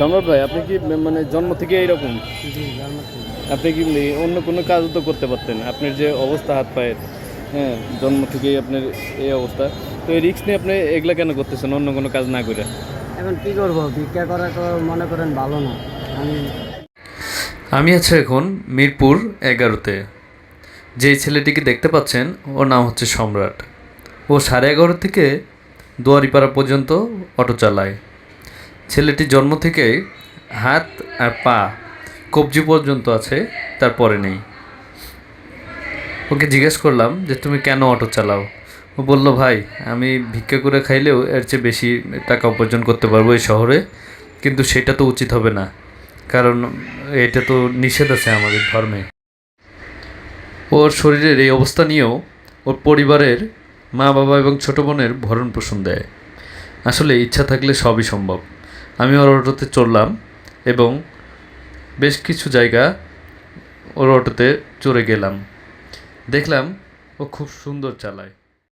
সম্রাট ভাই, আপনি কি মানে জন্ম থেকে এইরকম? জি, জন্ম থেকে। আপনি কি অন্য কোনো কাজও তো করতে পারতেন? আপনার যে অবস্থা হাত পায়ের, হ্যাঁ, জন্ম থেকেই আপনার এই অবস্থা। তো এই রিস্ক নিয়ে আপনি এগুলা কেন করতেছেন অন্য কোনো কাজ না করে? এখন কি করব, ভিক্ষা করা তো মনে করেন ভালো না। আমি আমি আছি এখন মিরপুর 11-তে। যেই ছেলেটিকে দেখতে পাচ্ছেন ওর নাম হচ্ছে সম্রাট। ও 11:30 থেকে দুয়ারিপাড়া পর্যন্ত অটো চালায়। ছেলেটি জন্ম থেকেই হাত আর পা কবজি পর্যন্ত আছে, তারপরে নেই। ওকে জিজ্ঞেস করলাম যে তুমি কেন অটো চালাও? ও বলল, ভাই আমি ভিক্ষা করে খাইলেও এর চেয়ে বেশি টাকা উপার্জন করতে পারবো এই শহরে, কিন্তু সেটা তো উচিত হবে না, কারণ এটা তো নিষেধ আছে আমাদের ধর্মে। ওর শরীরের এই অবস্থা নিয়েও ওর পরিবারের মা বাবা এবং ছোটো বোনের ভরণ পোষণ দেয়। আসলে ইচ্ছা থাকলে সবই সম্ভব। আমি ওর অটোতে চড়লাম এবং বেশ কিছু জায়গা ওর অটোতে চড়ে গেলাম। দেখলাম ও খুব সুন্দর চালায়।